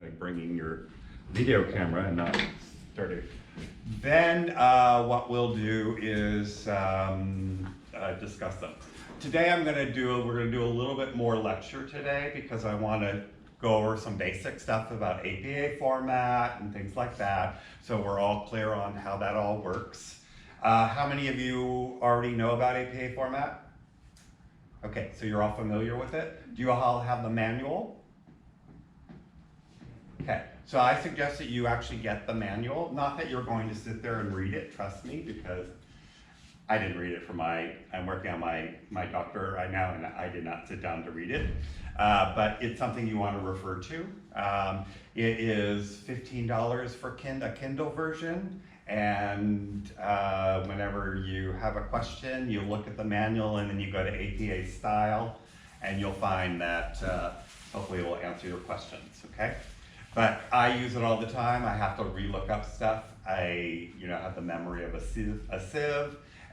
like bringing your video camera and not starting. Then what we'll do is discuss them. Today we're gonna do a little bit more lecture today because I wanna go over some basic stuff about APA format and things like that, so we're all clear on how that all works. How many of you already know about APA format? Okay, so you're all familiar with it. Do you all have the manual? Okay, so I suggest that you actually get the manual. Not that you're going to sit there and read it, trust me, because I didn't read it I'm working on my doctorate right now, and I did not sit down to read it. But it's something you want to refer to. It is $15 for a Kindle version, and whenever you have a question, you look at the manual and then you go to APA style, and you'll find that hopefully it will answer your questions, okay? But I use it all the time. I have to relook up stuff. I have the memory of a sieve,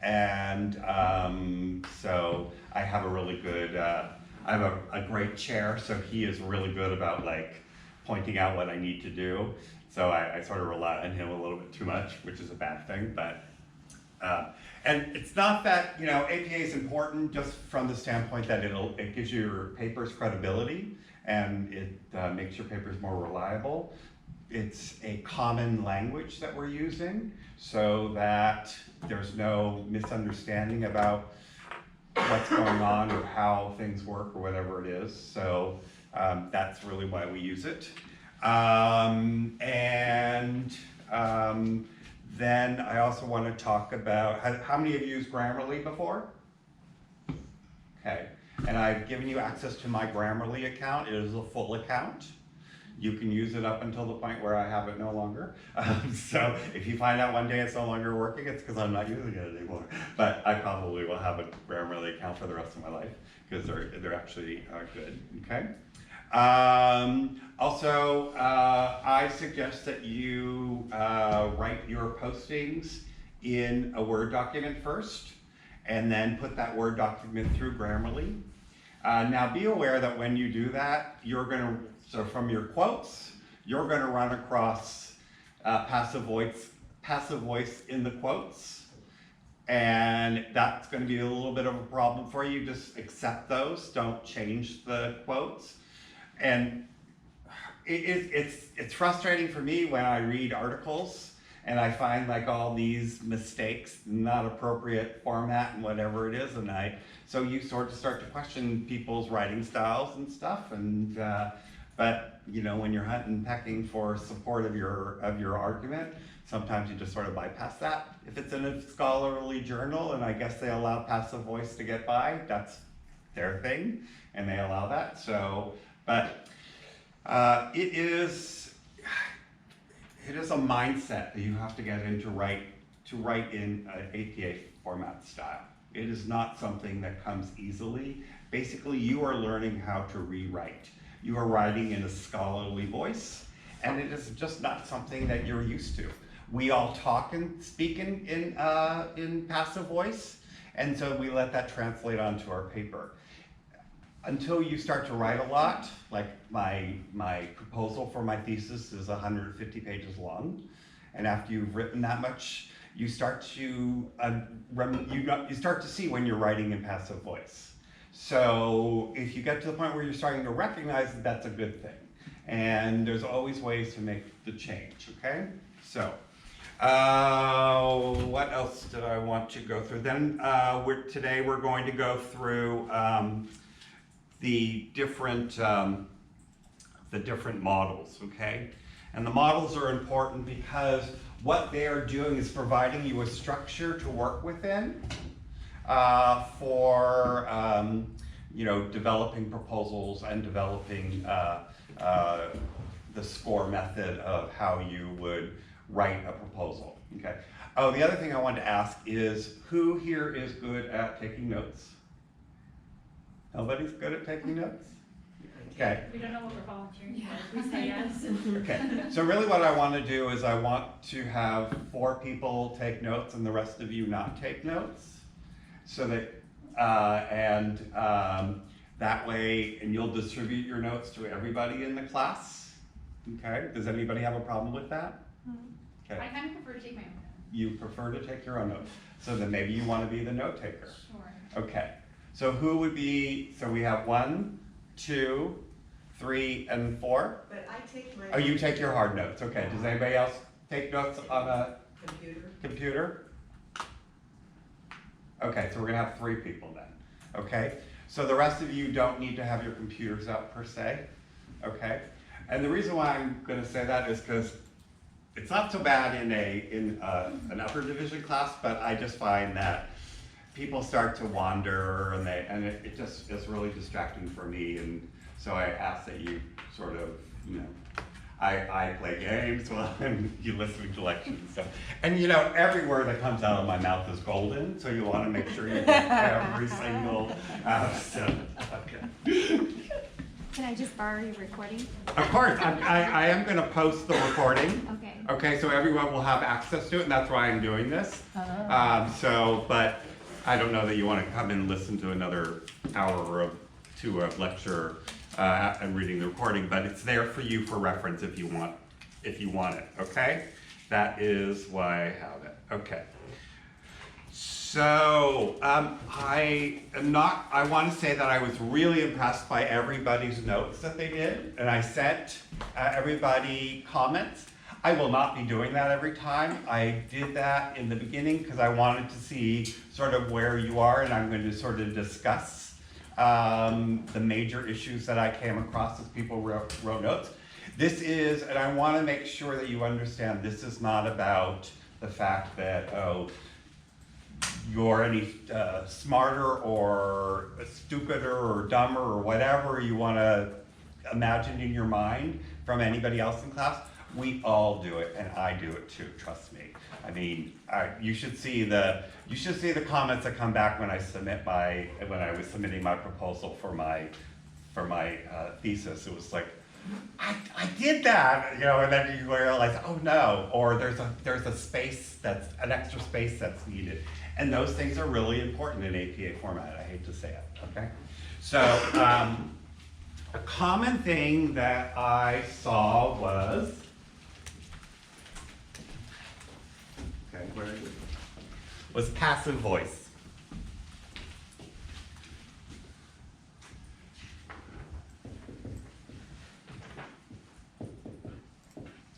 and so I have a really good, I have a great chair, so he is really good about like pointing out what I need to do. So I sort of rely on him a little bit too much, which is a bad thing, but and it's not that, APA is important just from the standpoint that it gives your papers credibility, and it makes your papers more reliable. It's a common language that we're using so that there's no misunderstanding about what's going on or how things work or whatever it is. So that's really why we use it. Then I also want to talk about, how many of you used Grammarly before? Okay, and I've given you access to my Grammarly account. It is a full account. You can use it up until the point where I have it no longer. So if you find out one day it's no longer working, it's because I'm not using it anymore. But I probably will have a Grammarly account for the rest of my life because they're actually good, okay? Also, I suggest that you write your postings in a Word document first, and then put that Word document through Grammarly. Now be aware that when you do that, so from your quotes, you're gonna run across passive voice in the quotes, and that's gonna be a little bit of a problem for you. Just accept those, don't change the quotes. And it's frustrating for me when I read articles and I find like all these mistakes, not appropriate format and whatever it is, so you sort of start to question people's writing styles and stuff. And but when you're hunting and pecking for support of your argument, sometimes you just sort of bypass that. If it's in a scholarly journal, and I guess they allow passive voice to get by, that's their thing, and they allow that. So. But it is a mindset that you have to get into to write in an APA format style. It is not something that comes easily. Basically, you are learning how to rewrite. You are writing in a scholarly voice, and it is just not something that you're used to. We all talk and speak in passive voice, and so we let that translate onto our paper. Until you start to write a lot, like my proposal for my thesis is 150 pages long, and after you've written that much, you start to see when you're writing in passive voice. So if you get to the point where you're starting to recognize that, that's a good thing, and there's always ways to make the change. Okay, so what else did I want to go through? Then today we're going to go through the different models, okay? And the models are important because what they are doing is providing you a structure to work within for developing proposals and developing the SCORE method of how you would write a proposal, okay? Oh, the other thing I wanted to ask is, who here is good at taking notes? Nobody's good at taking notes? Okay. We don't know what we're volunteering for. We say yes. Okay, so really what I want to do is I want to have 4 people take notes and the rest of you not take notes. So that, that way, and you'll distribute your notes to everybody in the class. Okay, does anybody have a problem with that? I Okay, kind of prefer to take my own notes. you prefer to take your own notes, so then maybe you want to be the note taker. Sure. Okay, so who would be, so we have 1, 2, 3, and 4? But I take my. Oh, you take your hard notes, okay. Does anybody else take notes on a Computer. computer? Okay, so we're gonna have 3 people then, okay? So the rest of you don't need to have your computers out per se, okay? And the reason why I'm gonna say that is because it's not so bad in an upper division class, but I just find that people start to wander and it just is really distracting for me, and so I ask that you sort of, you know, I play games while you listening to lectures and stuff. And you know, every word that comes out of my mouth is golden, so you want to make sure you get every single so, okay. Can I just borrow your recording? Of course, I am going to post the recording. Okay. Okay, so everyone will have access to it, and that's why I'm doing this. But I don't know that you want to come and listen to another hour or 2 of lecture and reading the recording, but it's there for you for reference if you want it, okay? That is why I have it, okay. So, I want to say that I was really impressed by everybody's notes that they did, and I sent everybody comments. I will not be doing that every time. I did that in the beginning because I wanted to see sort of where you are, and I'm going to sort of discuss the major issues that I came across as people wrote notes. This is, and I want to make sure that you understand, this is not about the fact that, oh, you're any smarter or stupider or dumber or whatever you want to imagine in your mind from anybody else in class. We all do it, and I do it too, trust me. I mean, you should see the comments that come back when I was submitting my proposal for my thesis. It was like, I did that, you know, and then you realize, oh no, or there's a space an extra space that's needed. And those things are really important in APA format, I hate to say it, okay? So, a common thing that I saw was, okay, where is it? Was passive voice.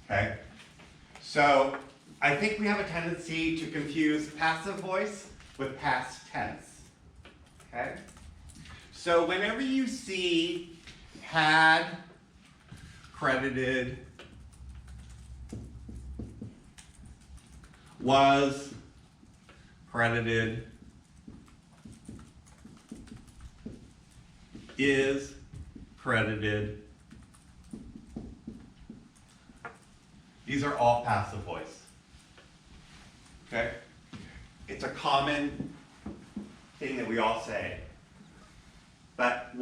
Okay, so I think we have a tendency to confuse passive voice with past tense. Okay, so whenever you see had, credited, was, credited, is, credited, these are all passive voice. Okay? It's a common thing that we all say. But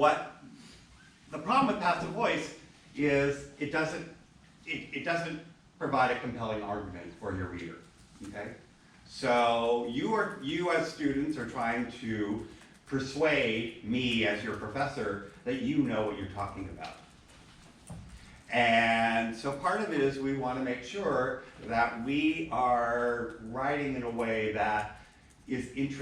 the problem with passive voice is it doesn't provide a compelling argument for your reader. Okay? So you as students are trying to persuade me as your professor that you know what you're talking about. And so part of it is we want to make sure that we are writing in a way that is interesting